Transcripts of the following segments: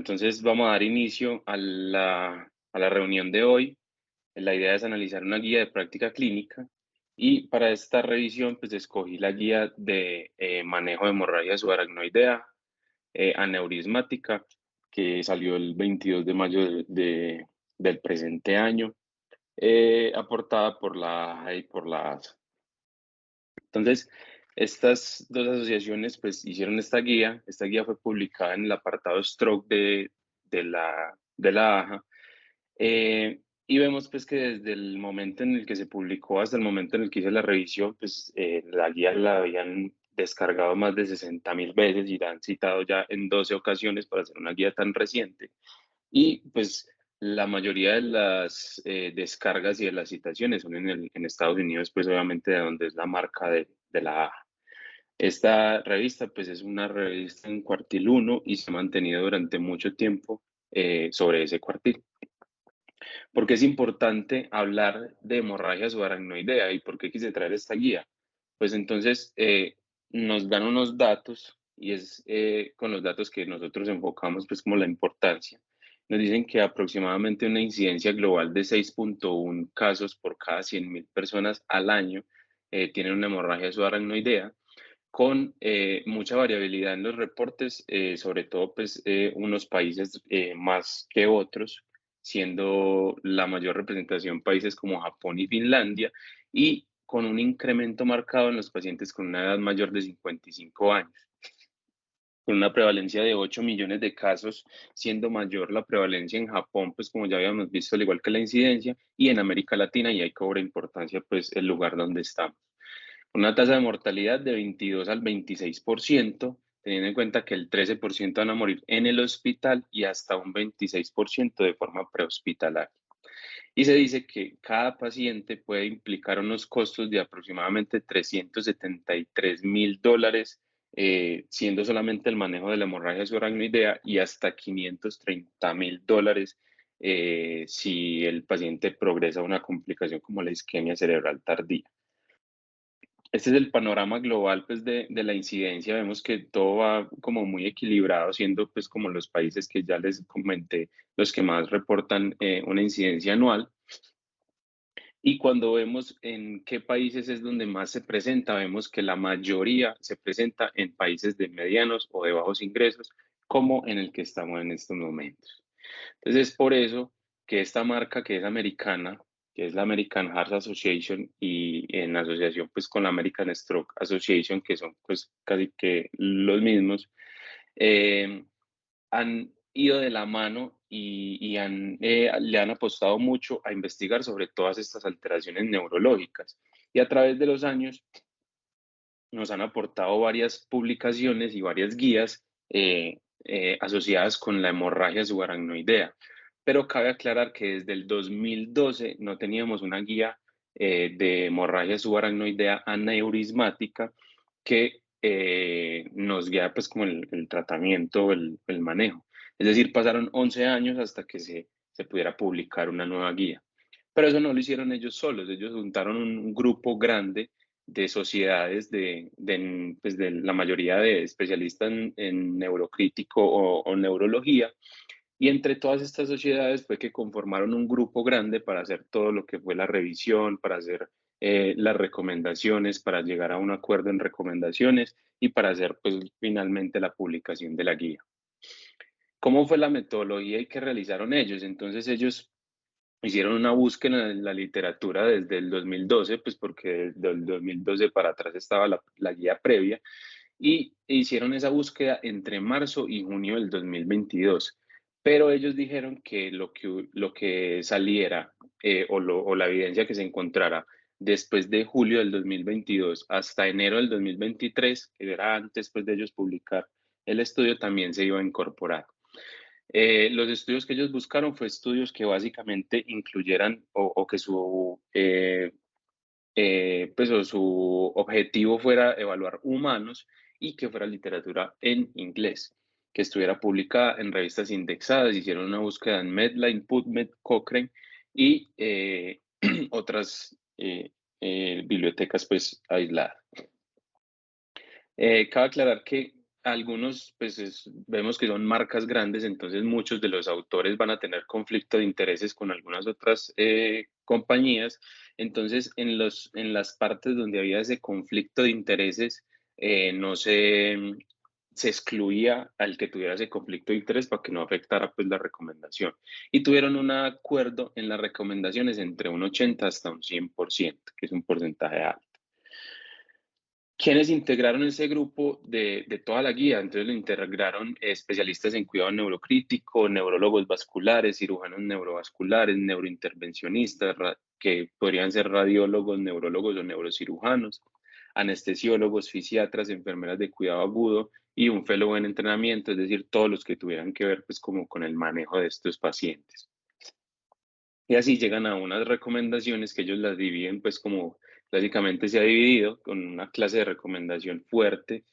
Entonces vamos a dar inicio a la reunión de hoy. La idea es analizar una guía de práctica clínica y para esta revisión pues escogí la guía de manejo de hemorragia subaracnoidea aneurismática que salió el 22 de mayo del presente año, aportada por la AJA y por la ASA. Entonces, estas dos asociaciones pues hicieron esta guía. Esta guía fue publicada en el apartado Stroke de la AJA. Y vemos pues que desde el momento en el que se publicó hasta el momento en el que hice la revisión, pues la guía la habían descargado más de 60.000 veces y la han citado ya en 12 ocasiones para hacer una guía tan reciente. Y pues la mayoría de las descargas y de las citaciones son en Estados Unidos, pues obviamente de donde es la marca de la AJA. Esta revista pues es una revista en cuartil 1 y se ha mantenido durante mucho tiempo sobre ese cuartil. ¿Por qué es importante hablar de hemorragia subaracnoidea y por qué quise traer esta guía? Pues entonces nos dan unos datos y es con los datos que nosotros enfocamos pues como la importancia. Nos dicen que aproximadamente una incidencia global de 6.1 casos por cada 100.000 personas al año tienen una hemorragia subaracnoidea con mucha variabilidad en los reportes, sobre todo pues unos países más que otros, siendo la mayor representación países como Japón y Finlandia, y con un incremento marcado en los pacientes con una edad mayor de 55 años, con una prevalencia de 8 millones de casos, siendo mayor la prevalencia en Japón, pues como ya habíamos visto, al igual que la incidencia, y en América Latina, y ahí cobra importancia pues el lugar donde estamos. Una tasa de mortalidad de 22 al 26%, teniendo en cuenta que el 13% van a morir en el hospital y hasta un 26% de forma prehospitalaria. Y se dice que cada paciente puede implicar unos costos de aproximadamente $373.000, siendo solamente el manejo de la hemorragia subaracnoidea, y hasta $530.000 si el paciente progresa a una complicación como la isquemia cerebral tardía. Este es el panorama global pues, de la incidencia. Vemos que todo va como muy equilibrado, siendo pues como los países que ya les comenté los que más reportan una incidencia anual. Y cuando vemos en qué países es donde más se presenta, vemos que la mayoría se presenta en países de medianos o de bajos ingresos, como en el que estamos en estos momentos. Entonces es por eso que esta marca que es americana, que es la American Heart Association y en asociación pues con la American Stroke Association, que son pues casi que los mismos, eh, han ido de la mano y le han apostado mucho a investigar sobre todas estas alteraciones neurológicas. Y a través de los años nos han aportado varias publicaciones y varias guías asociadas con la hemorragia subaracnoidea. Pero cabe aclarar que desde el 2012 no teníamos una guía de hemorragia subaracnoidea aneurismática que nos guía pues como el tratamiento, el manejo. Es decir, pasaron 11 años hasta que se pudiera publicar una nueva guía. Pero eso no lo hicieron ellos solos, ellos juntaron un grupo grande de sociedades pues de la mayoría de especialistas en neurocrítico o neurología, y entre todas estas sociedades fue que conformaron un grupo grande para hacer todo lo que fue la revisión, para hacer las recomendaciones, para llegar a un acuerdo en recomendaciones y para hacer pues finalmente la publicación de la guía. ¿Cómo fue la metodología y qué realizaron ellos? Entonces ellos hicieron una búsqueda en la literatura desde el 2012, pues porque del 2012 para atrás estaba la guía previa, y hicieron esa búsqueda entre marzo y junio del 2022. Pero ellos dijeron que lo que saliera o la evidencia que se encontrara después de julio del 2022 hasta enero del 2023, que era antes pues, de ellos publicar el estudio, también se iba a incorporar. Los estudios que ellos buscaron fue estudios que básicamente incluyeran o que pues, su objetivo fuera evaluar humanos y que fuera literatura en inglés, que estuviera publicada en revistas indexadas. Hicieron una búsqueda en Medline, PubMed, Cochrane y otras bibliotecas pues aisladas. Cabe aclarar que algunos, pues vemos que son marcas grandes, entonces muchos de los autores van a tener conflicto de intereses con algunas otras compañías. Entonces, en las partes donde había ese conflicto de intereses, no se excluía al que tuviera ese conflicto de interés para que no afectara pues la recomendación. Y tuvieron un acuerdo en las recomendaciones entre un 80 hasta un 100%, que es un porcentaje alto. ¿Quiénes integraron ese grupo de toda la guía? Entonces lo integraron especialistas en cuidado neurocrítico, neurólogos vasculares, cirujanos neurovasculares, neurointervencionistas, que podrían ser radiólogos, neurólogos o neurocirujanos, anestesiólogos, fisiatras, enfermeras de cuidado agudo y un fellow en entrenamiento, es decir, todos los que tuvieran que ver pues como con el manejo de estos pacientes. Y así llegan a unas recomendaciones que ellos las dividen, pues como básicamente se ha dividido con una clase de recomendación fuerte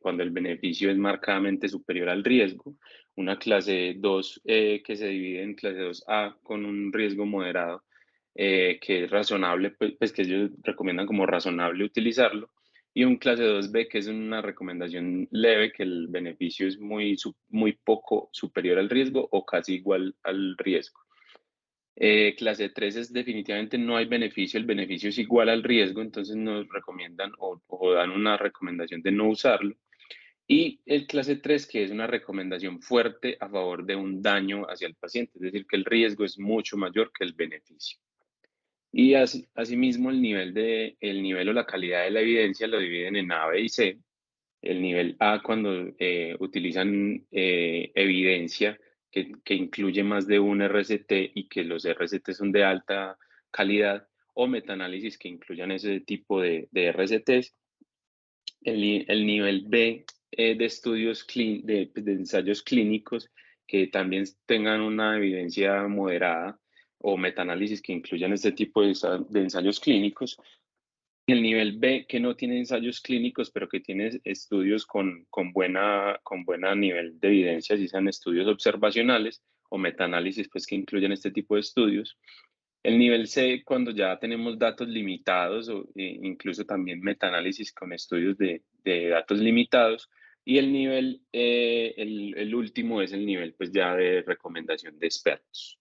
cuando el beneficio es marcadamente superior al riesgo, una clase 2 que se divide en clase 2A con un riesgo moderado que es razonable, pues que ellos recomiendan como razonable utilizarlo, y un clase 2B que es una recomendación leve que el beneficio es muy poco superior al riesgo o casi igual al riesgo. Clase 3 es definitivamente no hay beneficio, el beneficio es igual al riesgo, entonces nos recomiendan o dan una recomendación de no usarlo. Y el clase 3 que es una recomendación fuerte a favor de un daño hacia el paciente, es decir, que el riesgo es mucho mayor que el beneficio. Y asimismo el nivel o la calidad de la evidencia lo dividen en A, B y C. El nivel A cuando utilizan evidencia que incluye más de un RCT y que los RCT son de alta calidad, o metaanálisis que incluyan ese tipo de RCTs. El nivel B de estudios de ensayos clínicos que también tengan una evidencia moderada o metaanálisis que incluyan este tipo de ensayos clínicos. El nivel B, que no tiene ensayos clínicos, pero que tiene estudios con buena nivel de evidencia, si sean estudios observacionales o metaanálisis, pues que incluyen este tipo de estudios. El nivel C, cuando ya tenemos datos limitados o incluso también metaanálisis con estudios de datos limitados. Y el nivel, el último es el nivel pues ya de recomendación de expertos.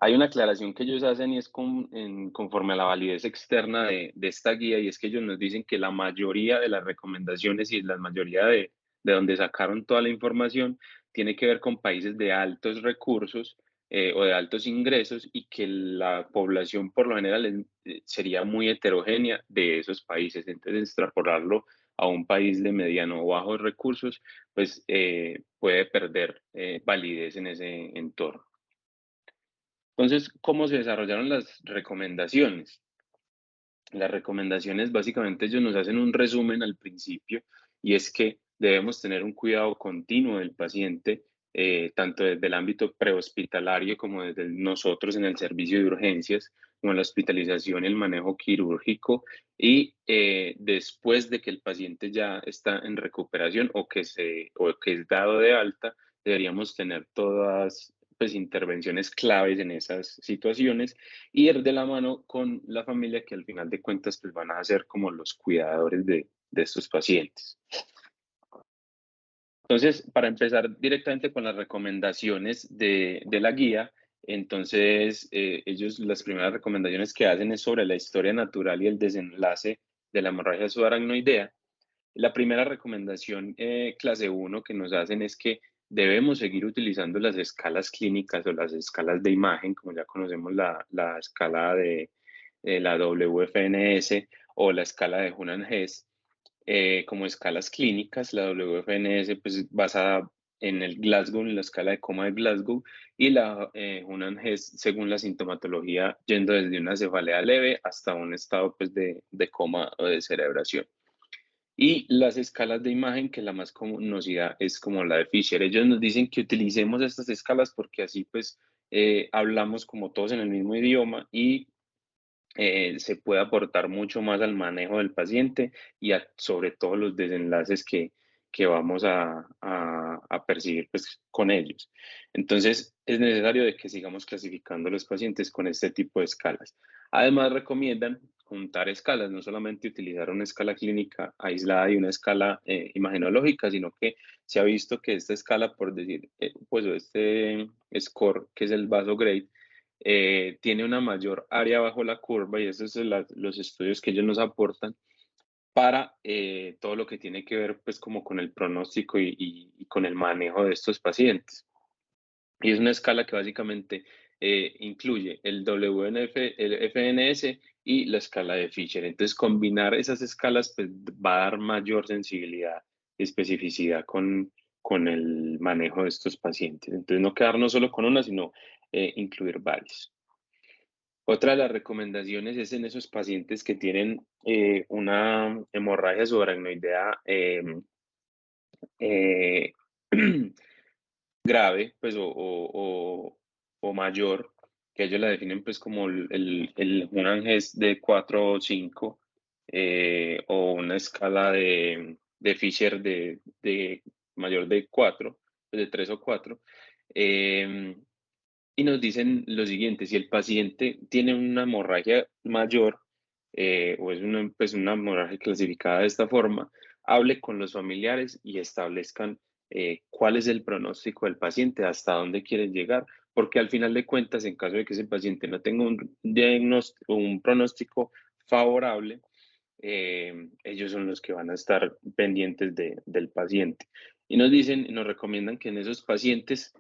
Hay una aclaración que ellos hacen y es conforme a la validez externa de esta guía, y es que ellos nos dicen que la mayoría de las recomendaciones y la mayoría de donde sacaron toda la información tiene que ver con países de altos recursos o de altos ingresos, y que la población por lo general sería muy heterogénea de esos países. Entonces, extrapolarlo a un país de mediano o bajos recursos, pues puede perder validez en ese entorno. Entonces, ¿cómo se desarrollaron las recomendaciones? Las recomendaciones, básicamente, ellos nos hacen un resumen al principio, y es que debemos tener un cuidado continuo del paciente, tanto desde el ámbito prehospitalario como desde nosotros en el servicio de urgencias, como la hospitalización y el manejo quirúrgico, y después de que el paciente ya está en recuperación o que es dado de alta, deberíamos tener todas pues intervenciones claves en esas situaciones, y ir de la mano con la familia, que al final de cuentas pues van a ser como los cuidadores de estos pacientes. Entonces, para empezar directamente con las recomendaciones de la guía, entonces ellos las primeras recomendaciones que hacen es sobre la historia natural y el desenlace de la hemorragia subaracnoidea. La primera recomendación, clase 1, que nos hacen es que debemos seguir utilizando las escalas clínicas o las escalas de imagen, como ya conocemos la escala de la WFNS o la escala de Hunan-Hess, como escalas clínicas. La WFNS pues basada en el Glasgow, en la escala de coma de Glasgow, y la Hunan-Hess según la sintomatología, yendo desde una cefalea leve hasta un estado pues de coma o de cerebración. Y las escalas de imagen, que la más conocida es como la de Fisher. Ellos nos dicen que utilicemos estas escalas porque así pues hablamos como todos en el mismo idioma, y se puede aportar mucho más al manejo del paciente y sobre todo los desenlaces que vamos a percibir pues, con ellos. Entonces, es necesario de que sigamos clasificando a los pacientes con este tipo de escalas. Además, recomiendan juntar escalas, no solamente utilizar una escala clínica aislada y una escala imagenológica, sino que se ha visto que esta escala, por decir, pues este score, que es el VASO grade, tiene una mayor área bajo la curva y esos son los estudios que ellos nos aportan para todo lo que tiene que ver pues como con el pronóstico y con el manejo de estos pacientes. Y es una escala que básicamente incluye el WNF, el FNS y la escala de Fisher. Entonces, combinar esas escalas pues, va a dar mayor sensibilidad y especificidad con el manejo de estos pacientes. Entonces, no quedarnos solo con una, sino incluir varios. Otra de las recomendaciones es en esos pacientes que tienen una hemorragia subaracnoidea eh, grave, pues, o mayor, que ellos la definen pues como un ANGES de 4 o 5, o una escala de Fisher de mayor de 4, pues de 3 o 4. Y nos dicen lo siguiente: si el paciente tiene una hemorragia mayor, o es pues una hemorragia clasificada de esta forma, hable con los familiares y establezcan cuál es el pronóstico del paciente, hasta dónde quieren llegar, porque al final de cuentas, en caso de que ese paciente no tenga un diagnóstico, un pronóstico favorable, ellos son los que van a estar pendientes del paciente. Y nos dicen, nos recomiendan que en esos pacientes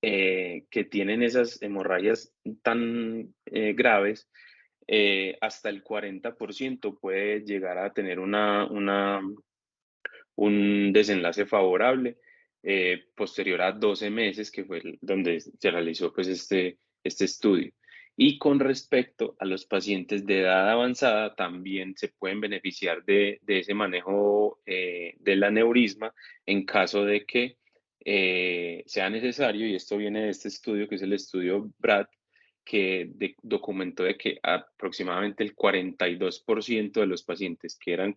que tienen esas hemorragias tan graves, hasta el 40% puede llegar a tener un desenlace favorable posterior a 12 meses, que fue donde se realizó pues, este estudio. Y con respecto a los pacientes de edad avanzada, también se pueden beneficiar de ese manejo del aneurisma en caso de que sea necesario, y esto viene de este estudio, que es el estudio BRAD, que documentó de que aproximadamente el 42% de los pacientes que eran,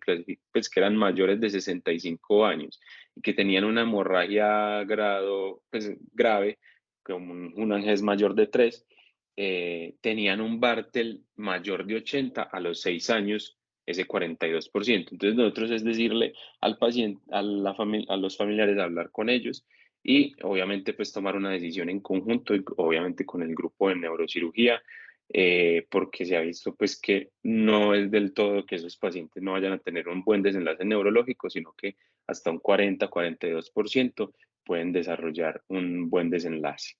pues, que eran mayores de 65 años y que tenían una hemorragia pues, grave, como un ANGES mayor de 3, tenían un Bartel mayor de 80 a los 6 años, ese 42%. Entonces nosotros es decirle al paciente, a los familiares, hablar con ellos y obviamente pues tomar una decisión en conjunto y obviamente con el grupo de neurocirugía, porque se ha visto pues que no es del todo que esos pacientes no vayan a tener un buen desenlace neurológico, sino que hasta un 40-42% pueden desarrollar un buen desenlace.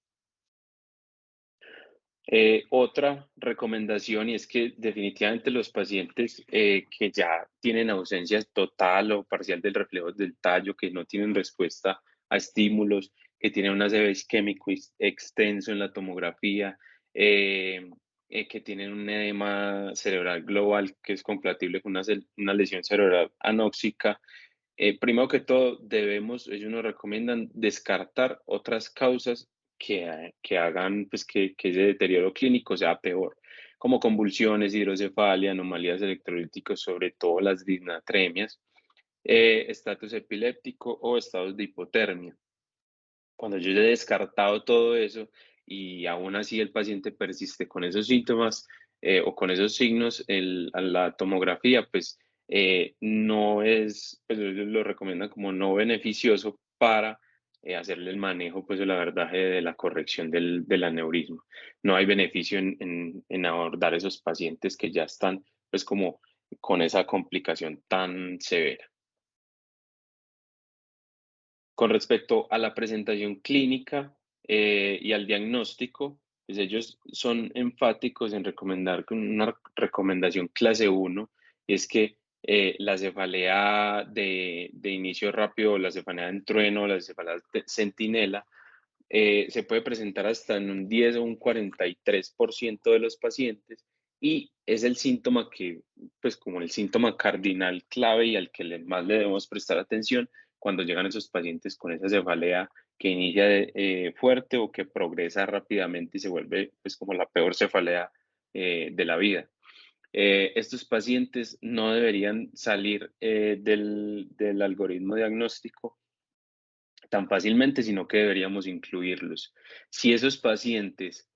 Otra recomendación, y es que definitivamente los pacientes que ya tienen ausencia total o parcial del reflejo del tallo, que no tienen respuesta a estímulos, que tienen un ACV isquémico extenso en la tomografía, que tienen un edema cerebral global que es compatible con una lesión cerebral anóxica, primero que todo, ellos nos recomiendan descartar otras causas que hagan pues, que ese deterioro clínico sea peor, como convulsiones, hidrocefalia, anomalías electrolíticas, sobre todo las disnatremias, estatus epiléptico o estados de hipotermia. Cuando yo ya he descartado todo eso y aún así el paciente persiste con esos síntomas o con esos signos, a la tomografía, pues no es, pues ellos lo recomiendan como no beneficioso para hacerle el manejo, pues, del abordaje de la corrección del aneurisma. No hay beneficio en abordar esos pacientes que ya están, pues, como con esa complicación tan severa. Con respecto a la presentación clínica y al diagnóstico, pues ellos son enfáticos en recomendar una recomendación clase 1, y es que la cefalea de inicio rápido, la cefalea en trueno, la cefalea centinela, se puede presentar hasta en un 10 o un 43% de los pacientes, y es el síntoma que, pues como el síntoma cardinal clave y al que más le debemos prestar atención cuando llegan esos pacientes con esa cefalea que inicia fuerte o que progresa rápidamente y se vuelve pues como la peor cefalea de la vida. Estos pacientes no deberían salir del algoritmo diagnóstico tan fácilmente, sino que deberíamos incluirlos. Si esos pacientes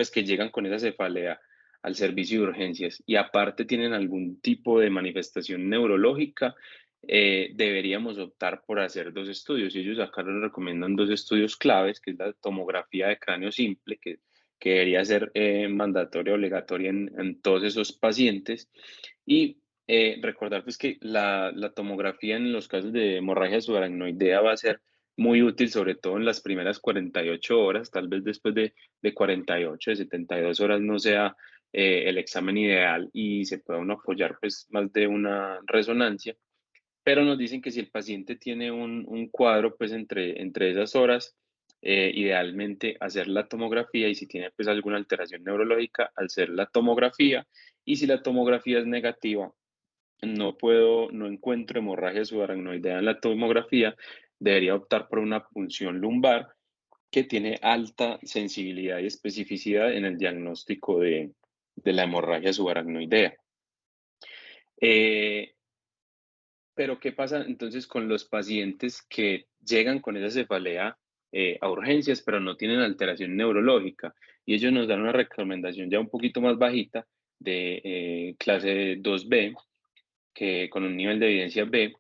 pues que llegan con esa cefalea al servicio de urgencias y aparte tienen algún tipo de manifestación neurológica, deberíamos optar por hacer dos estudios. Y ellos acá nos recomiendan dos estudios claves, que es la tomografía de cráneo simple, que debería ser mandatoria, obligatoria en todos esos pacientes. Y recordar pues que la tomografía en los casos de hemorragia subaracnoidea va a ser muy útil, sobre todo en las primeras 48 horas, tal vez después de 48, de 72 horas no sea el examen ideal y se pueda uno apoyar pues más de una resonancia, pero nos dicen que si el paciente tiene un cuadro pues entre esas horas, idealmente hacer la tomografía y si tiene pues alguna alteración neurológica, hacer la tomografía y si la tomografía es negativa, no encuentro hemorragia subaracnoidea en la tomografía, debería optar por una punción lumbar que tiene alta sensibilidad y especificidad en el diagnóstico de la hemorragia subaracnoidea. Pero, ¿qué pasa entonces con los pacientes que llegan con esa cefalea a urgencias, pero no tienen alteración neurológica? Y ellos nos dan una recomendación ya un poquito más bajita de clase 2B, que con un nivel de evidencia B,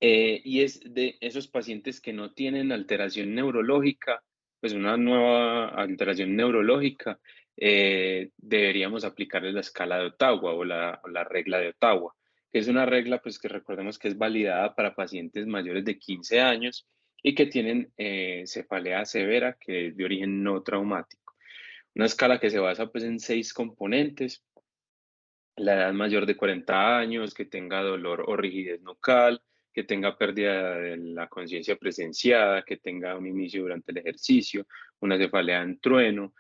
y es de esos pacientes que no tienen alteración neurológica, pues una nueva alteración neurológica, deberíamos aplicarles la escala de Ottawa o la regla de Ottawa, que es una regla pues que recordemos que es validada para pacientes mayores de 15 años y que tienen cefalea severa que es de origen no traumático. Una escala que se basa pues en 6 componentes: la edad mayor de 40 años, que tenga dolor o rigidez nucal, que tenga pérdida de la conciencia presenciada, que tenga un inicio durante el ejercicio, una cefalea en trueno,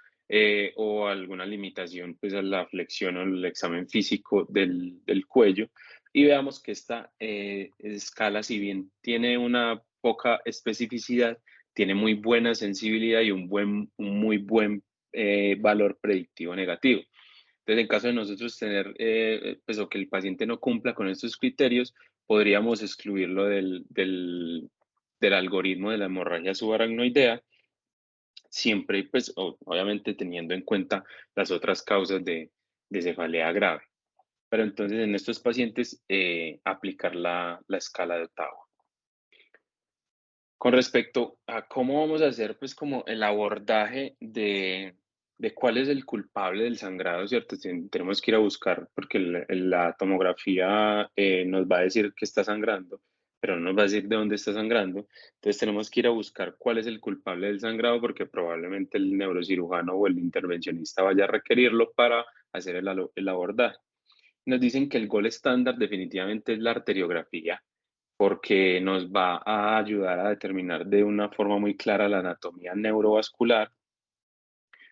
o alguna limitación pues, a la flexión o el examen físico del cuello. Y veamos que esta escala, si bien tiene una poca especificidad, tiene muy buena sensibilidad y un muy buen valor predictivo negativo. Entonces, en caso de nosotros tener, pues, o que el paciente no cumpla con estos criterios, podríamos excluirlo del algoritmo de la hemorragia subaracnoidea, siempre, pues, obviamente teniendo en cuenta las otras causas de cefalea grave. Pero entonces, en estos pacientes, aplicar la escala de Ottawa. Con respecto a cómo vamos a hacer, pues, como el abordaje de cuál es el culpable del sangrado, ¿cierto? Tenemos que ir a buscar, porque la tomografía nos va a decir que está sangrando, pero no nos va a decir de dónde está sangrando. Entonces tenemos que ir a buscar cuál es el culpable del sangrado, porque probablemente el neurocirujano o el intervencionista vaya a requerirlo para hacer el abordaje. Nos dicen que el gol estándar definitivamente es la arteriografía, porque nos va a ayudar a determinar de una forma muy clara la anatomía neurovascular,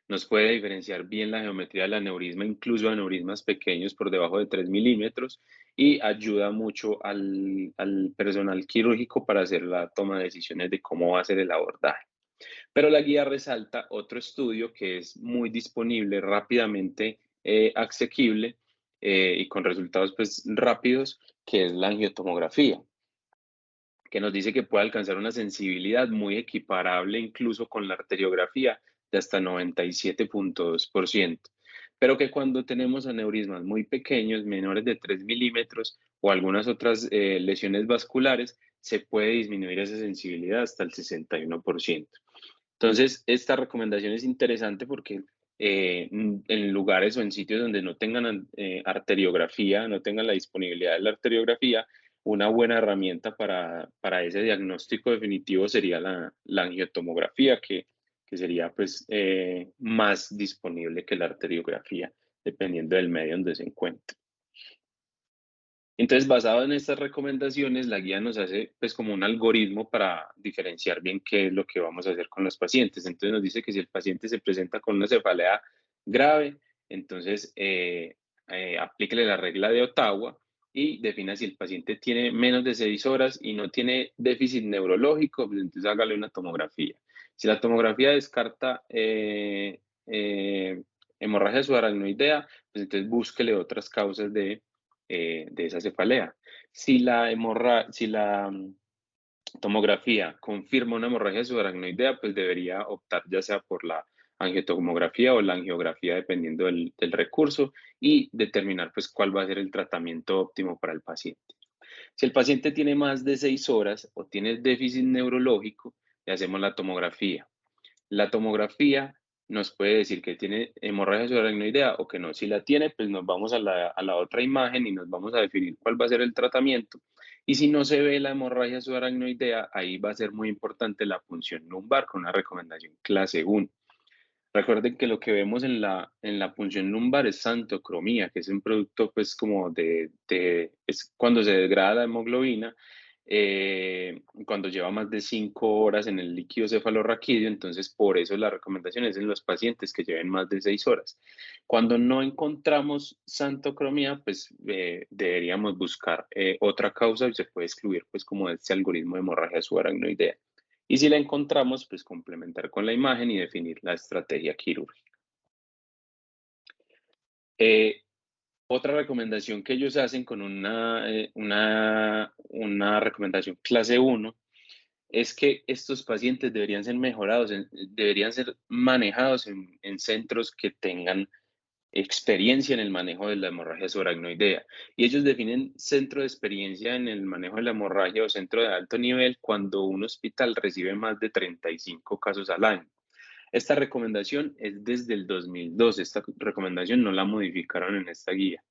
nos puede diferenciar bien la geometría del aneurisma, incluso aneurismas pequeños por debajo de 3 milímetros, y ayuda mucho al personal quirúrgico para hacer la toma de decisiones de cómo va a ser el abordaje. Pero la guía resalta otro estudio que es muy disponible, rápidamente asequible y con resultados pues rápidos, que es la angiotomografía, que nos dice que puede alcanzar una sensibilidad muy equiparable incluso con la arteriografía de hasta 97.2%, pero que cuando tenemos aneurismas muy pequeños, menores de 3 milímetros o algunas otras lesiones vasculares, se puede disminuir esa sensibilidad hasta el 61%. Entonces, esta recomendación es interesante porque en lugares o en sitios donde no tengan arteriografía, no tengan la disponibilidad de la arteriografía, una buena herramienta para ese diagnóstico definitivo sería la angiotomografía, que sería pues más disponible que la arteriografía, dependiendo del medio donde se encuentre. Entonces, basado en estas recomendaciones, la guía nos hace pues como un algoritmo para diferenciar bien qué es lo que vamos a hacer con los pacientes. Entonces nos dice que si el paciente se presenta con una cefalea grave, entonces aplíquele la regla de Ottawa y defina si el paciente tiene menos de 6 horas y no tiene déficit neurológico, pues entonces hágale una tomografía. Si la tomografía descarta hemorragia subaracnoidea, pues entonces búsquele otras causas de esa cefalea. Si la tomografía confirma una hemorragia subaracnoidea, pues debería optar ya sea por la angiotomografía o la angiografía dependiendo del recurso y determinar pues cuál va a ser el tratamiento óptimo para el paciente. Si el paciente tiene más de 6 horas o tiene déficit neurológico, le hacemos la tomografía. La tomografía nos puede decir que tiene hemorragia subaracnoidea o que no. Si la tiene, pues nos vamos a la otra imagen y nos vamos a definir cuál va a ser el tratamiento. Y si no se ve la hemorragia subaracnoidea, ahí va a ser muy importante la punción lumbar con una recomendación clase 1. Recuerden que lo que vemos en la punción lumbar es santocromía, que es un producto pues como es cuando se degrada la hemoglobina, cuando lleva más de 5 horas en el líquido cefalorraquídeo, entonces por eso la recomendación es en los pacientes que lleven más de 6 horas. Cuando no encontramos santocromía, pues deberíamos buscar otra causa y se puede excluir pues como este algoritmo de hemorragia subaracnoidea. Y si la encontramos, pues complementar con la imagen y definir la estrategia quirúrgica. Eh, Otra recomendación que ellos hacen con una recomendación clase 1 es que estos pacientes deberían ser mejorados, deberían ser manejados en centros que tengan experiencia en el manejo de la hemorragia subaracnoidea. Y ellos definen centro de experiencia en el manejo de la hemorragia o centro de alto nivel cuando un hospital recibe más de 35 casos al año. Esta recomendación es desde el 2012. Esta recomendación no la modificaron en esta guía.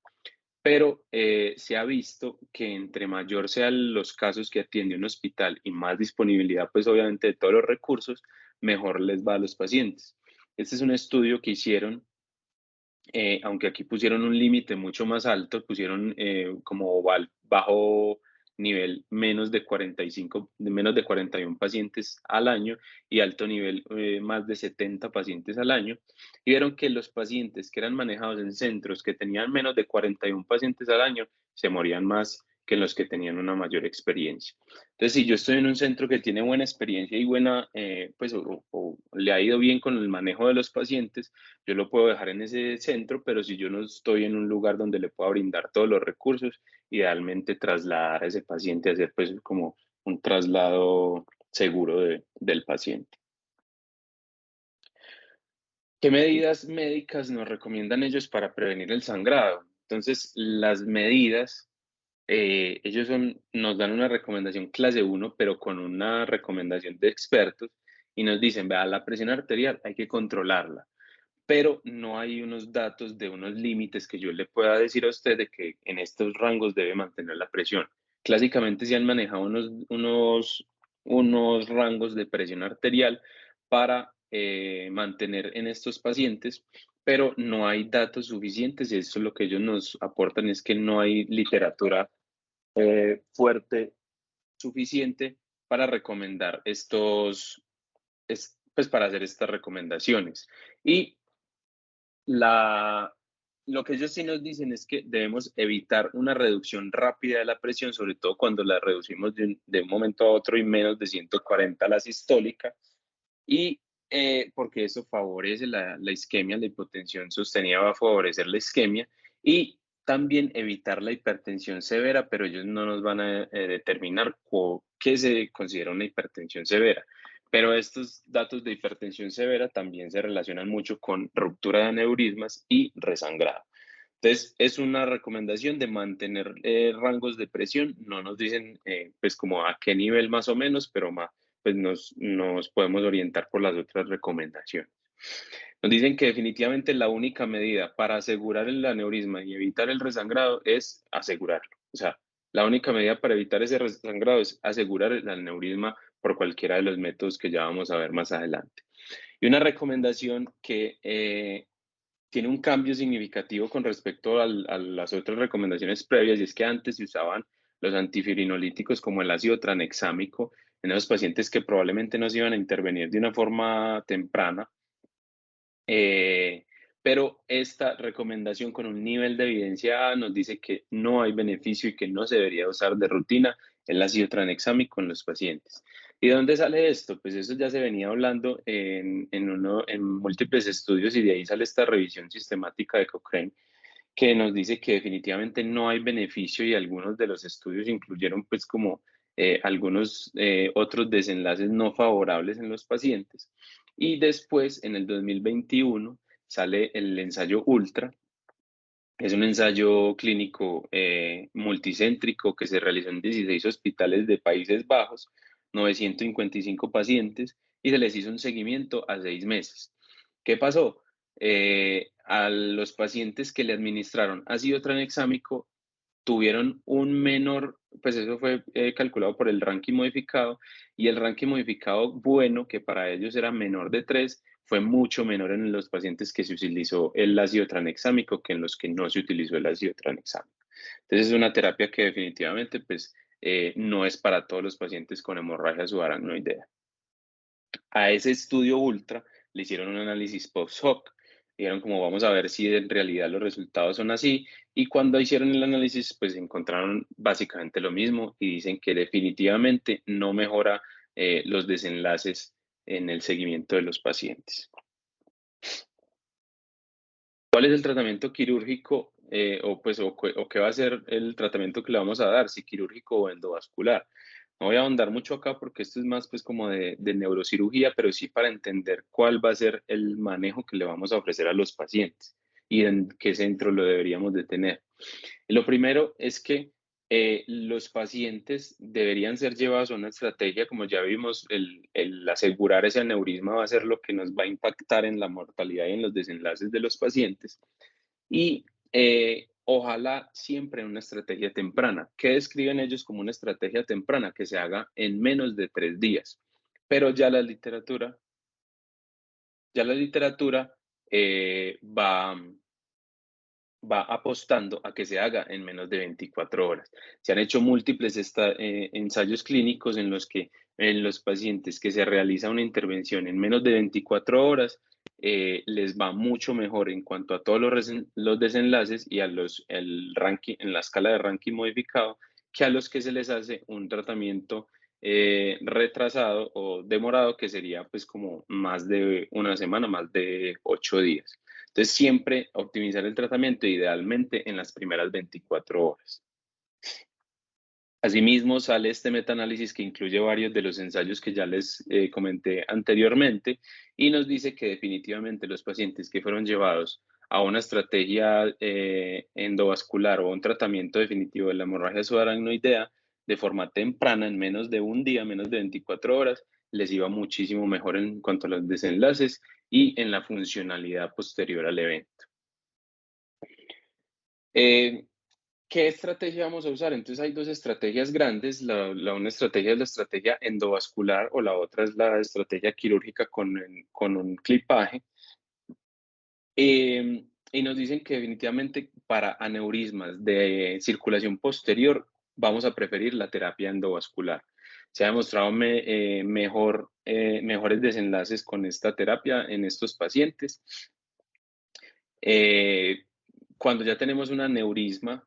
Pero se ha visto que entre mayor sean los casos que atiende un hospital y más disponibilidad, pues obviamente de todos los recursos, mejor les va a los pacientes. Este es un estudio que hicieron aunque aquí pusieron un límite mucho más alto, pusieron como bajo nivel menos de 41 pacientes al año y alto nivel más de 70 pacientes al año. Y vieron que los pacientes que eran manejados en centros que tenían menos de 41 pacientes al año se morían más que los que tenían una mayor experiencia. Entonces, si yo estoy en un centro que tiene buena experiencia y buena, pues, o le ha ido bien con el manejo de los pacientes, yo lo puedo dejar en ese centro, pero si yo no estoy en un lugar donde le pueda brindar todos los recursos, idealmente trasladar a ese paciente, hacer pues como un traslado seguro del paciente. ¿Qué medidas médicas nos recomiendan ellos para prevenir el sangrado? Entonces, las medidas, nos dan una recomendación clase 1, pero con una recomendación de expertos y nos dicen, vea, la presión arterial hay que controlarla, pero no hay unos datos de unos límites que yo le pueda decir a usted de que en estos rangos debe mantener la presión. Clásicamente se han manejado unos rangos de presión arterial para mantener en estos pacientes, pero no hay datos suficientes y eso es lo que ellos nos aportan, es que no hay literatura fuerte suficiente para recomendar pues para hacer estas recomendaciones. Y la, lo que ellos sí nos dicen es que debemos evitar una reducción rápida de la presión, sobre todo cuando la reducimos de un momento a otro y menos de 140 la sistólica, y porque eso favorece la isquemia, la hipotensión sostenida va a favorecer la isquemia, y también evitar la hipertensión severa, pero ellos no nos van a determinar qué se considera una hipertensión severa. Pero estos datos de hipertensión severa también se relacionan mucho con ruptura de aneurismas y resangrado. Entonces, es una recomendación de mantener rangos de presión. No nos dicen, pues, como a qué nivel más o menos, pero pues nos podemos orientar por las otras recomendaciones. Nos dicen que definitivamente la única medida para asegurar el aneurisma y evitar el resangrado es asegurarlo. O sea, la única medida para evitar ese resangrado es asegurar el aneurisma por cualquiera de los métodos que ya vamos a ver más adelante. Y una recomendación que tiene un cambio significativo con respecto a las otras recomendaciones previas, y es que antes se usaban los antifirinolíticos como el ácido tranexámico en esos pacientes que probablemente no se iban a intervenir de una forma temprana. Pero esta recomendación con un nivel de evidencia A nos dice que no hay beneficio y que no se debería usar de rutina el ácido tranexámico en los pacientes. ¿Y de dónde sale esto? Pues eso ya se venía hablando en múltiples estudios y de ahí sale esta revisión sistemática de Cochrane que nos dice que definitivamente no hay beneficio y algunos de los estudios incluyeron pues como algunos otros desenlaces no favorables en los pacientes. Y después, en el 2021, sale el ensayo Ultra. Es un ensayo clínico multicéntrico que se realizó en 16 hospitales de Países Bajos, 955 pacientes, y se les hizo un seguimiento a 6 meses. ¿Qué pasó? A los pacientes que le administraron ácido tranexámico tuvieron un menor, pues eso fue calculado por el ranking modificado, y el ranking modificado bueno, que para ellos era menor de 3, fue mucho menor en los pacientes que se utilizó el ácido tranexámico que en los que no se utilizó el ácido tranexámico. Entonces es una terapia que definitivamente pues, no es para todos los pacientes con hemorragia subaracnoidea. A ese estudio ultra le hicieron un análisis post-hoc. Dijeron como vamos a ver si en realidad los resultados son así. Y cuando hicieron el análisis, pues encontraron básicamente lo mismo y dicen que definitivamente no mejora los desenlaces en el seguimiento de los pacientes. ¿Cuál es el tratamiento quirúrgico o qué va a ser el tratamiento que le vamos a dar, si quirúrgico o endovascular? No voy a ahondar mucho acá porque esto es más pues como de neurocirugía, pero sí para entender cuál va a ser el manejo que le vamos a ofrecer a los pacientes y en qué centro lo deberíamos de tener. Lo primero es que los pacientes deberían ser llevados a una estrategia, como ya vimos, el asegurar ese aneurisma va a ser lo que nos va a impactar en la mortalidad y en los desenlaces de los pacientes. Y ojalá siempre una estrategia temprana. ¿Qué describen ellos como una estrategia temprana? Que se haga en menos de 3 días. Pero ya la literatura va apostando a que se haga en menos de 24 horas. Se han hecho múltiples ensayos clínicos en los que en los pacientes que se realiza una intervención en menos de 24 horas les va mucho mejor en cuanto a todos los desenlaces y a el ranking, en la escala de ranking modificado, que a los que se les hace un tratamiento retrasado o demorado, que sería pues como más de una semana, más de 8 días. Entonces, siempre optimizar el tratamiento, idealmente en las primeras 24 horas. Asimismo, sale este metaanálisis que incluye varios de los ensayos que ya les comenté anteriormente y nos dice que definitivamente los pacientes que fueron llevados a una estrategia endovascular o un tratamiento definitivo de la hemorragia subaracnoidea de forma temprana, en menos de un día, menos de 24 horas, les iba muchísimo mejor en cuanto a los desenlaces y en la funcionalidad posterior al evento. Eh, ¿Qué estrategia vamos a usar? Entonces hay dos estrategias grandes. Una estrategia es la estrategia endovascular o la otra es la estrategia quirúrgica con un clipaje. Y nos dicen que definitivamente para aneurismas de circulación posterior vamos a preferir la terapia endovascular. Se ha demostrado mejores desenlaces con esta terapia en estos pacientes. Eh, Cuando ya tenemos un aneurisma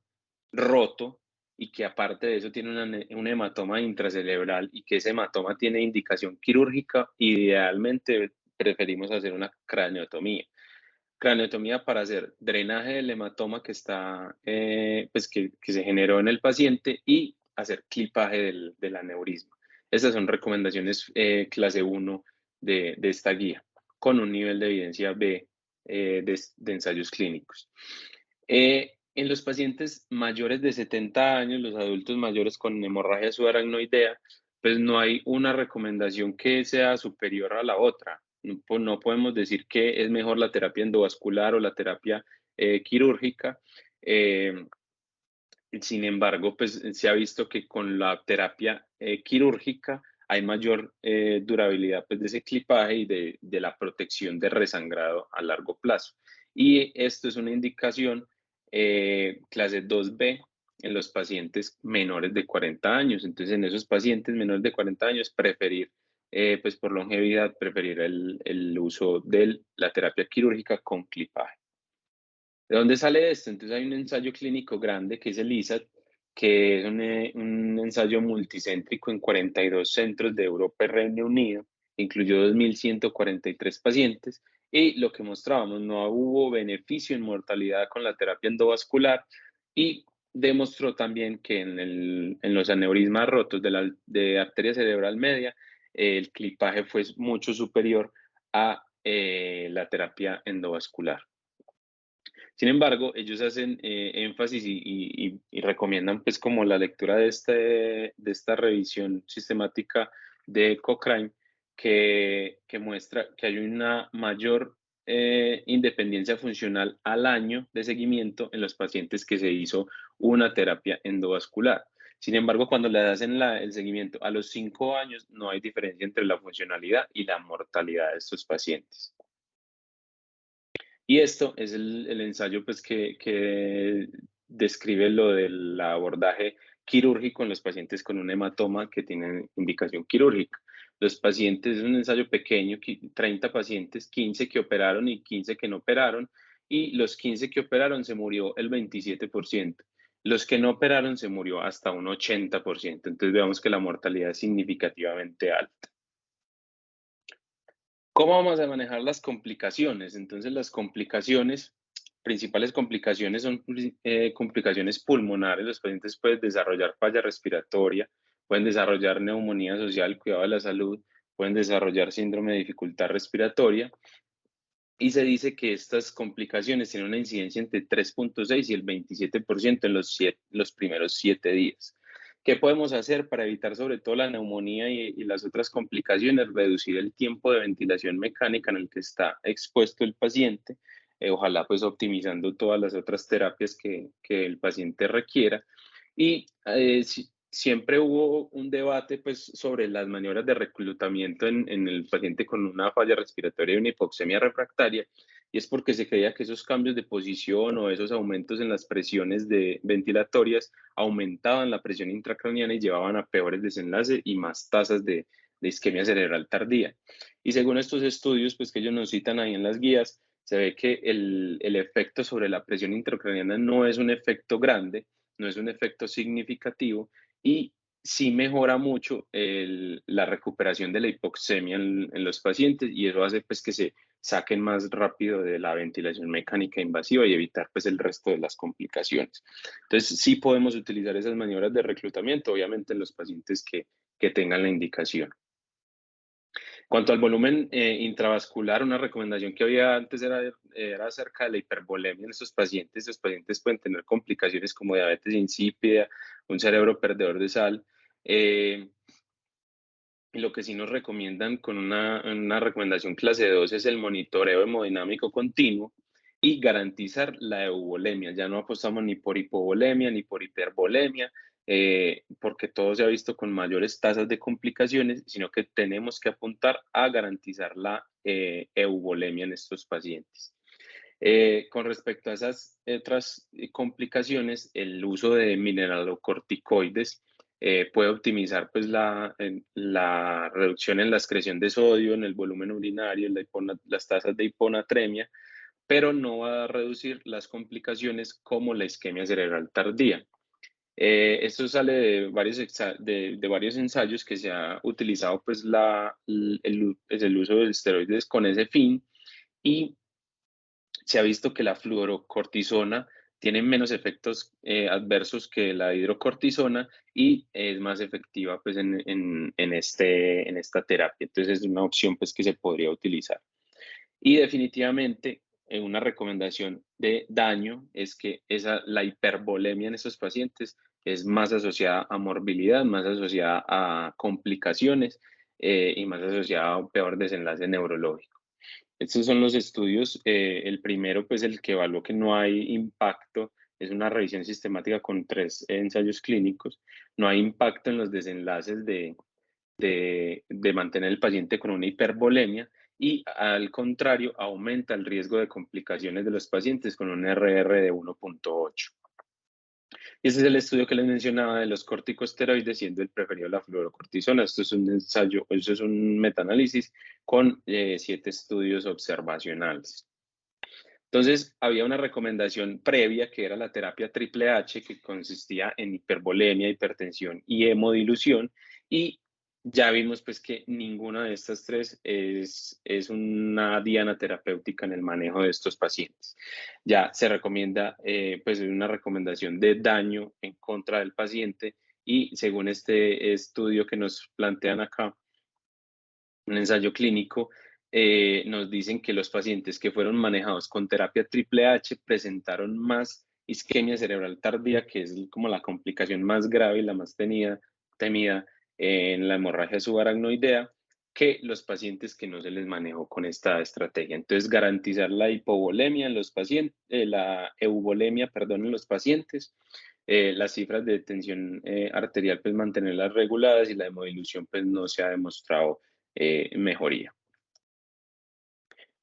roto y que aparte de eso tiene un hematoma intracerebral y que ese hematoma tiene indicación quirúrgica, idealmente preferimos hacer una craneotomía. Craneotomía para hacer drenaje del hematoma que está, pues que se generó en el paciente y hacer clipaje del aneurisma. Estas son recomendaciones clase 1 de esta guía, con un nivel de evidencia B de ensayos clínicos. En los pacientes mayores de 70 años, los adultos mayores con hemorragia subaracnoidea, pues no hay una recomendación que sea superior a la otra. No podemos decir que es mejor la terapia endovascular o la terapia quirúrgica. Eh, Sin embargo, pues se ha visto que con la terapia quirúrgica hay mayor durabilidad pues, de ese clipaje y de la protección de resangrado a largo plazo. Y esto es una indicación clase 2B en los pacientes menores de 40 años. Entonces, en esos pacientes menores de 40 años, preferir, pues por longevidad, preferir el uso de la terapia quirúrgica con clipaje. ¿De dónde sale esto? Entonces hay un ensayo clínico grande que es el ISAT, que es un ensayo multicéntrico en 42 centros de Europa y Reino Unido, incluyó 2.143 pacientes y lo que mostrábamos, no hubo beneficio en mortalidad con la terapia endovascular y demostró también que en los aneurismas rotos de arteria cerebral media, el clipaje fue mucho superior a la terapia endovascular. Sin embargo, ellos hacen énfasis y recomiendan pues como la lectura de esta revisión sistemática de Cochrane que muestra que hay una mayor independencia funcional al año de seguimiento en los pacientes que se hizo una terapia endovascular. Sin embargo, cuando le hacen el seguimiento a los 5 años, no hay diferencia entre la funcionalidad y la mortalidad de estos pacientes. Y esto es el ensayo pues, que describe lo del abordaje quirúrgico en los pacientes con un hematoma que tienen indicación quirúrgica. Los pacientes, es un ensayo pequeño, 30 pacientes, 15 que operaron y 15 que no operaron, y los 15 que operaron se murió el 27%. Los que no operaron se murió hasta un 80%. Entonces veamos que la mortalidad es significativamente alta. ¿Cómo vamos a manejar las complicaciones? Entonces, las complicaciones, principales complicaciones son complicaciones pulmonares. Los pacientes pueden desarrollar falla respiratoria, pueden desarrollar neumonía asociada al cuidado de la salud, pueden desarrollar síndrome de dificultad respiratoria. Y se dice que estas complicaciones tienen una incidencia entre 3.6 y el 27% en los primeros 7 días. ¿Qué podemos hacer para evitar sobre todo la neumonía y las otras complicaciones? Reducir el tiempo de ventilación mecánica en el que está expuesto el paciente, ojalá pues optimizando todas las otras terapias que el paciente requiera. Y siempre hubo un debate pues, sobre las maniobras de reclutamiento en el paciente con una falla respiratoria y una hipoxemia refractaria, y es porque se creía que esos cambios de posición o esos aumentos en las presiones ventilatorias aumentaban la presión intracraniana y llevaban a peores desenlaces y más tasas de isquemia cerebral tardía. Y según estos estudios pues, que ellos nos citan ahí en las guías, se ve que el efecto sobre la presión intracraniana no es un efecto grande, no es un efecto significativo y sí mejora mucho la recuperación de la hipoxemia en los pacientes y eso hace pues que se saquen más rápido de la ventilación mecánica invasiva y evitar pues el resto de las complicaciones. Entonces sí podemos utilizar esas maniobras de reclutamiento, obviamente en los pacientes que tengan la indicación. Cuanto al volumen intravascular, una recomendación que había antes era acerca de la hipervolemia en estos pacientes. Los pacientes pueden tener complicaciones como diabetes insípida, un cerebro perdedor de sal. Y lo que sí nos recomiendan con una recomendación clase 2 es el monitoreo hemodinámico continuo y garantizar la euvolemia. Ya no apostamos ni por hipovolemia ni por hipervolemia, porque todo se ha visto con mayores tasas de complicaciones, sino que tenemos que apuntar a garantizar la euvolemia en estos pacientes. Con respecto a esas otras complicaciones, el uso de mineralocorticoides puede optimizar pues, la reducción en la excreción de sodio, en el volumen urinario, en las tasas de hiponatremia, pero no va a reducir las complicaciones como la isquemia cerebral tardía. Esto sale de varios ensayos que se ha utilizado pues, el uso de esteroides con ese fin y se ha visto que la fluorocortisona tiene menos efectos adversos que la hidrocortisona y es más efectiva pues, en esta terapia. Entonces es una opción pues, que se podría utilizar. Y definitivamente una recomendación de daño es que la hipervolemia en estos pacientes es más asociada a morbilidad, más asociada a complicaciones y más asociada a un peor desenlace neurológico. Estos son los estudios. El primero, pues el que evaluó que no hay impacto, es una revisión sistemática con 3 ensayos clínicos. No hay impacto en los desenlaces de mantener el paciente con una hipervolemia y al contrario, aumenta el riesgo de complicaciones de los pacientes con un RR de 1.8. Y ese es el estudio que les mencionaba de los corticosteroides, siendo el preferido la fluorocortisona. Esto es un ensayo, esto es un metaanálisis con 7 estudios observacionales. Entonces, había una recomendación previa que era la terapia triple H, que consistía en hipervolemia, hipertensión y hemodilución, y ya vimos pues que ninguna de estas 3 es una diana terapéutica en el manejo de estos pacientes. Ya se recomienda pues una recomendación de daño en contra del paciente y según este estudio que nos plantean acá, un ensayo clínico, nos dicen que los pacientes que fueron manejados con terapia triple H presentaron más isquemia cerebral tardía, que es como la complicación más grave y la más temida en la hemorragia subaracnoidea, que los pacientes que no se les manejó con esta estrategia. Entonces, garantizar la hipovolemia en los pacientes, la euvolemia, perdón, en los pacientes, las cifras de tensión arterial, pues mantenerlas reguladas, y la hemodilución, pues no se ha demostrado mejoría.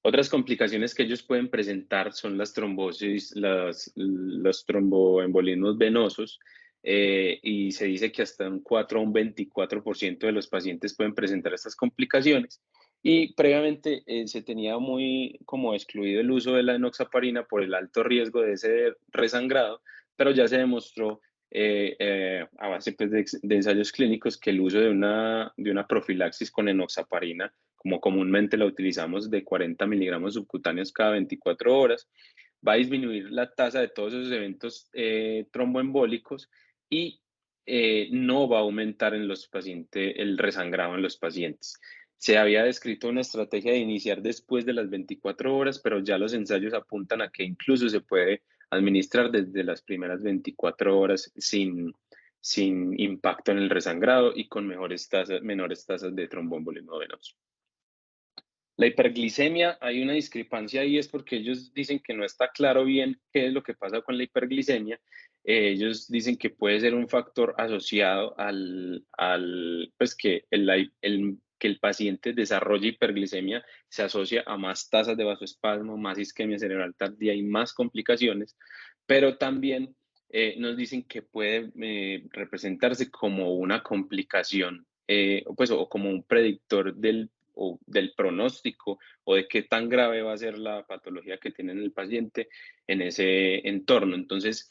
Otras complicaciones que ellos pueden presentar son las trombosis, los tromboembolismos venosos, y se dice que hasta un 4 a un 24% de los pacientes pueden presentar estas complicaciones. Y previamente se tenía muy como excluido el uso de la enoxaparina por el alto riesgo de ese resangrado, pero ya se demostró a base, pues, de ensayos clínicos, que el uso de una profilaxis con enoxaparina, como comúnmente la utilizamos, de 40 miligramos subcutáneos cada 24 horas, va a disminuir la tasa de todos esos eventos tromboembólicos, y no va a aumentar en los pacientes el resangrado en los pacientes. Se había descrito una estrategia de iniciar después de las 24 horas, pero ya los ensayos apuntan a que incluso se puede administrar desde las primeras 24 horas sin impacto en el resangrado y con menores tasas de tromboembolismo venoso. La hiperglicemia, hay una discrepancia ahí, es porque ellos dicen que no está claro bien qué es lo que pasa con la hiperglicemia. Ellos dicen que puede ser un factor asociado pues que que el paciente desarrolle hiperglicemia se asocia a más tasas de vasoespasmo, más isquemia cerebral tardía y más complicaciones, pero también nos dicen que puede representarse como una complicación, pues, o como un predictor del pronóstico, o de qué tan grave va a ser la patología que tiene el paciente en ese entorno. Entonces,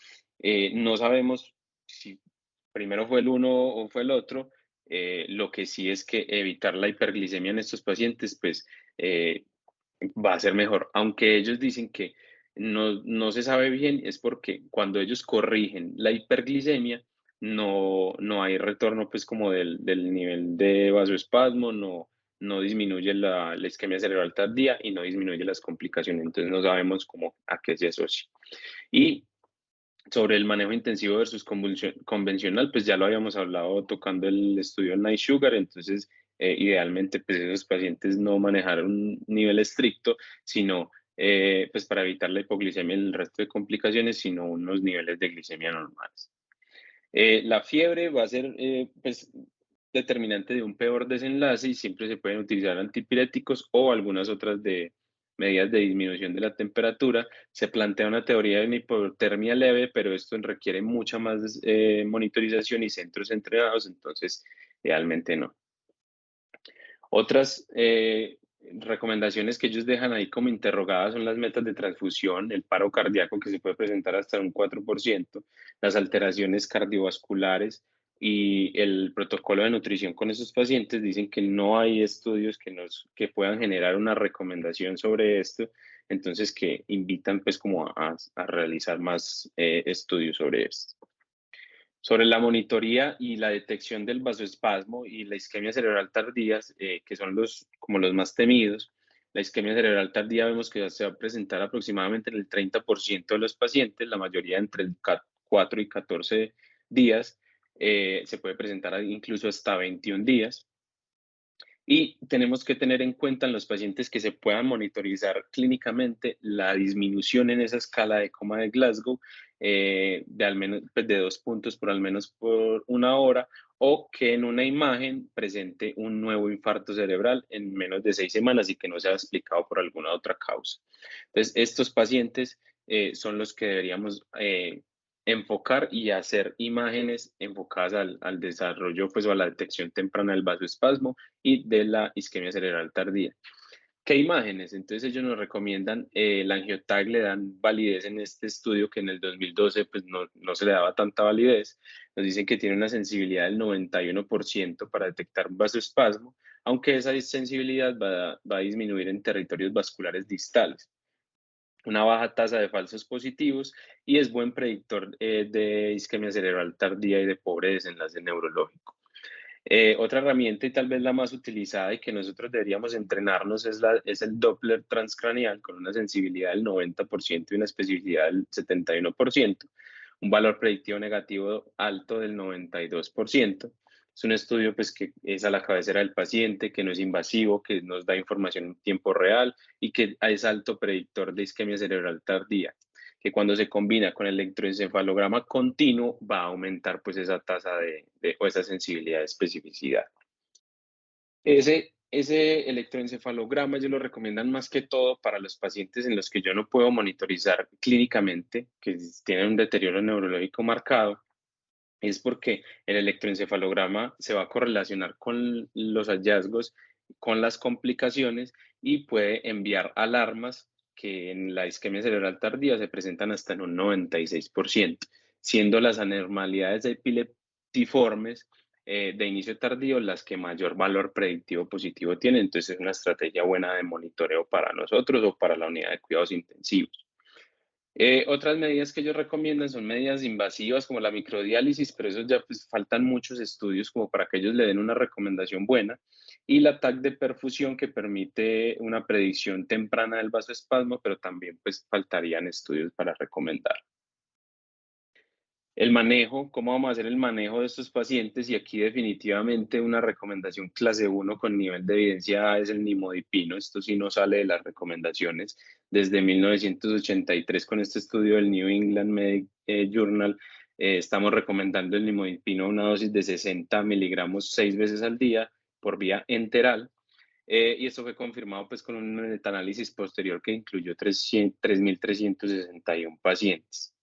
no sabemos si primero fue el uno o fue el otro. Lo que sí es que evitar la hiperglicemia en estos pacientes, pues, va a ser mejor. Aunque ellos dicen que no se sabe bien, es porque cuando ellos corrigen la hiperglicemia, no hay retorno, pues, como del nivel de vasoespasmo, no disminuye la isquemia cerebral tardía y no disminuye las complicaciones. Entonces no sabemos cómo, a qué se asocia. Y sobre el manejo intensivo versus convencional, pues ya lo habíamos hablado tocando el estudio Night Sugar. Entonces, idealmente, pues esos pacientes no manejar un nivel estricto, sino pues para evitar la hipoglicemia y el resto de complicaciones, sino unos niveles de glicemia normales. La fiebre va a ser pues determinante de un peor desenlace, y siempre se pueden utilizar antipiréticos o algunas otras medidas de disminución de la temperatura. Se plantea una teoría de una hipotermia leve, pero esto requiere mucha más monitorización y centros entrenados, entonces realmente no. Otras recomendaciones que ellos dejan ahí como interrogadas son las metas de transfusión, el paro cardíaco, que se puede presentar hasta un 4%, las alteraciones cardiovasculares y el protocolo de nutrición con esos pacientes. Dicen que no hay estudios que puedan generar una recomendación sobre esto, entonces que invitan, pues, como a realizar más estudios sobre esto. Sobre la monitoría y la detección del vasoespasmo y la isquemia cerebral tardía, que son como los más temidos. La isquemia cerebral tardía vemos que se va a presentar aproximadamente en el 30% de los pacientes, la mayoría entre el 4 y 14 días. Se puede presentar incluso hasta 21 días. Y tenemos que tener en cuenta en los pacientes que se puedan monitorizar clínicamente la disminución en esa escala de coma de Glasgow, de al menos, pues, de 2 puntos por al menos por una hora, o que en una imagen presente un nuevo infarto cerebral en menos de 6 semanas y que no sea explicado por alguna otra causa. Entonces, estos pacientes son los que deberíamos enfocar y hacer imágenes enfocadas al desarrollo, pues, o a la detección temprana del vasoespasmo y de la isquemia cerebral tardía. ¿Qué imágenes? Entonces ellos nos recomiendan la Angio-TAG, le dan validez en este estudio que en el 2012 pues no se le daba tanta validez. Nos dicen que tiene una sensibilidad del 91% para detectar vasoespasmo, aunque esa sensibilidad va a disminuir en territorios vasculares distales. Una baja tasa de falsos positivos, y es buen predictor de isquemia cerebral tardía y de pobre desenlace neurológico. Otra herramienta y tal vez la más utilizada y que nosotros deberíamos entrenarnos es el Doppler transcraneal con una sensibilidad del 90% y una especificidad del 71%, un valor predictivo negativo alto del 92%. Es un estudio pues, que es a la cabecera del paciente, que no es invasivo, que nos da información en tiempo real y que es alto predictor de isquemia cerebral tardía, que cuando se combina con el electroencefalograma continuo va a aumentar pues esa tasa o esa sensibilidad de especificidad. Ese electroencefalograma ellos lo recomiendan más que todo para los pacientes en los que yo no puedo monitorizar clínicamente, que tienen un deterioro neurológico marcado, es porque el electroencefalograma se va a correlacionar con los hallazgos, con las complicaciones y puede enviar alarmas que en la isquemia cerebral tardía se presentan hasta en un 96%, siendo las anormalidades epileptiformes de inicio tardío las que mayor valor predictivo positivo tienen. Entonces es una estrategia buena de monitoreo para nosotros o para la unidad de cuidados intensivos. Otras medidas que ellos recomiendan son medidas invasivas como la microdiálisis, pero eso ya pues faltan muchos estudios como para que ellos le den una recomendación buena. Y la TAC de perfusión que permite una predicción temprana del vasoespasmo, pero también pues faltarían estudios para recomendar. El manejo, ¿cómo vamos a hacer el manejo de estos pacientes? Y aquí definitivamente una recomendación clase 1 con nivel de evidencia A es el nimodipino. Esto sí no sale de las recomendaciones. Desde 1983 con este estudio del New England Medical Journal estamos recomendando el nimodipino a una dosis de 60 miligramos 6 veces al día por vía enteral. Y esto fue confirmado pues con un metaanálisis posterior que incluyó 3.361 pacientes.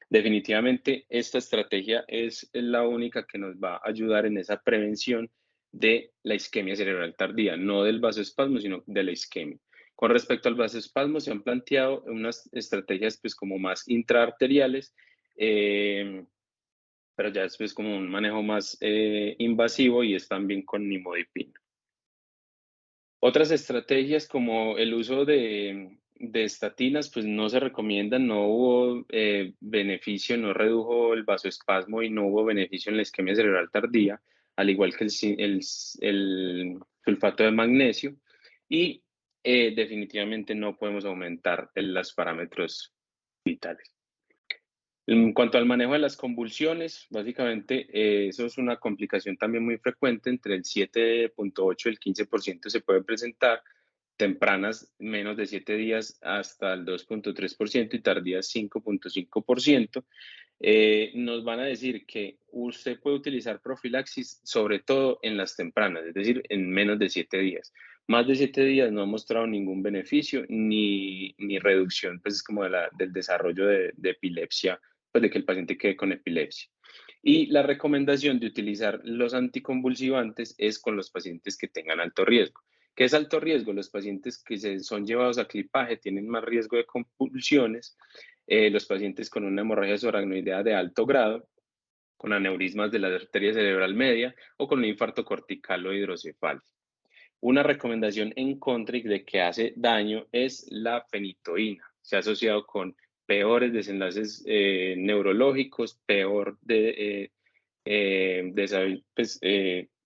Definitivamente esta estrategia es la única que nos va a ayudar en esa prevención de la isquemia cerebral tardía, no del vasoespasmo, sino de la isquemia. Con respecto al vasoespasmo, se han planteado unas estrategias pues como más intraarteriales, pero ya es pues como un manejo más invasivo y es también con nimodipino. Otras estrategias como el uso de estatinas, pues no se recomiendan, no hubo beneficio, no redujo el vasoespasmo y no hubo beneficio en la isquemia cerebral tardía, al igual que el sulfato de magnesio. Y definitivamente no podemos aumentar los parámetros vitales. En cuanto al manejo de las convulsiones, básicamente eso es una complicación también muy frecuente, entre el 7.8 y el 15% se puede presentar, tempranas menos de 7 días hasta el 2.3% y tardías 5.5%. Nos van a decir que usted puede utilizar profilaxis sobre todo en las tempranas, es decir, en menos de 7 días. Más de 7 días no ha mostrado ningún beneficio ni reducción pues, como del desarrollo de epilepsia, pues de que el paciente quede con epilepsia. Y la recomendación de utilizar los anticonvulsivantes es con los pacientes que tengan alto riesgo. ¿Qué es alto riesgo? Los pacientes que son llevados a clipaje tienen más riesgo de convulsiones, los pacientes con una hemorragia subaracnoidea de alto grado, con aneurismas de la arteria cerebral media o con un infarto cortical o hidrocefalia. Una recomendación en contra y de que hace daño es la fenitoína. Se ha asociado con peores desenlaces neurológicos, peor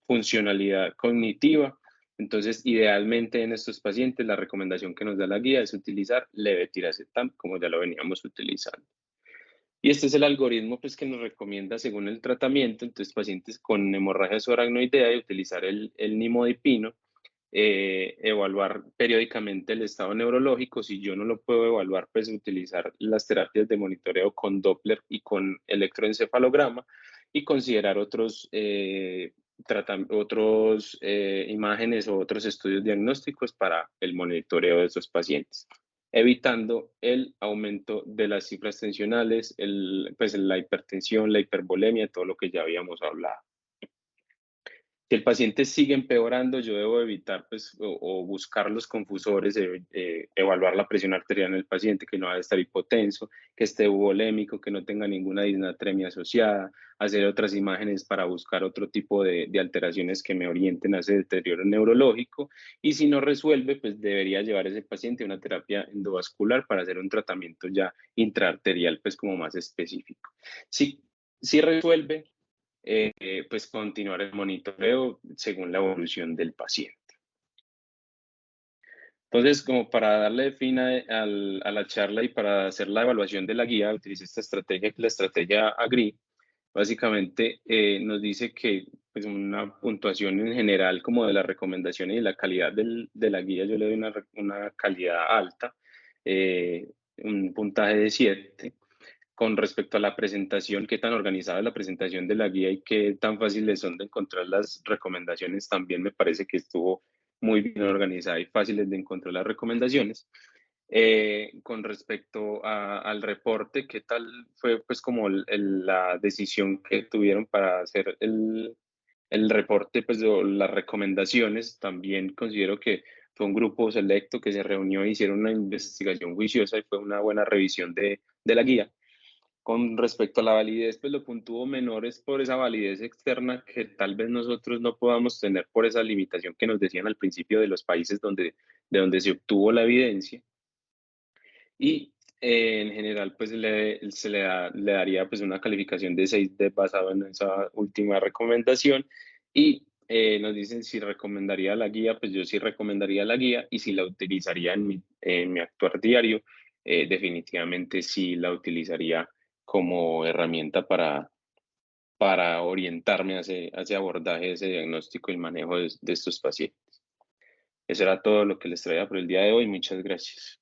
funcionalidad cognitiva. Entonces, idealmente en estos pacientes, la recomendación que nos da la guía es utilizar levetiracetam, como ya lo veníamos utilizando. Y este es el algoritmo pues, que nos recomienda según el tratamiento. Entonces, pacientes con hemorragia subaracnoidea y utilizar el nimodipino, evaluar periódicamente el estado neurológico. Si yo no lo puedo evaluar, pues utilizar las terapias de monitoreo con Doppler y con electroencefalograma y considerar otros imágenes o otros estudios diagnósticos para el monitoreo de esos pacientes, evitando el aumento de las cifras tensionales, pues la hipertensión, la hipervolemia, todo lo que ya habíamos hablado. Si el paciente sigue empeorando, yo debo evitar pues, o buscar los confusores, evaluar la presión arterial en el paciente, que no va a estar hipotenso, que esté euvolémico, que no tenga ninguna disnatremia asociada, hacer otras imágenes para buscar otro tipo de alteraciones que me orienten a ese deterioro neurológico. Y si no resuelve, pues debería llevar a ese paciente a una terapia endovascular para hacer un tratamiento ya intraarterial, pues como más específico. Si resuelve, pues continuar el monitoreo según la evolución del paciente. Entonces, como para darle fin a la charla y para hacer la evaluación de la guía, utilicé esta estrategia, que es la estrategia AGRI. Básicamente nos dice que pues, una puntuación en general como de las recomendaciones y la calidad de la guía, yo le doy una calidad alta, un puntaje de 7. Con respecto a la presentación, qué tan organizada es la presentación de la guía y qué tan fáciles son de encontrar las recomendaciones, también me parece que estuvo muy bien organizada y fáciles de encontrar las recomendaciones. Con respecto al reporte, ¿qué tal fue pues como la decisión que tuvieron para hacer el reporte pues de las recomendaciones? También considero que fue un grupo selecto que se reunió e hicieron una investigación juiciosa y fue una buena revisión de la guía. Con respecto a la validez, pues lo puntúo menores por esa validez externa que tal vez nosotros no podamos tener por esa limitación que nos decían al principio de los países de donde se obtuvo la evidencia. Y en general, pues le daría pues una calificación de 6 basado en esa última recomendación. Y nos dicen si recomendaría la guía, pues yo sí recomendaría la guía y si la utilizaría en mi actuar diario, definitivamente sí la utilizaría como herramienta para orientarme a ese abordaje, ese diagnóstico y manejo de estos pacientes. Eso era todo lo que les traía por el día de hoy. Muchas gracias.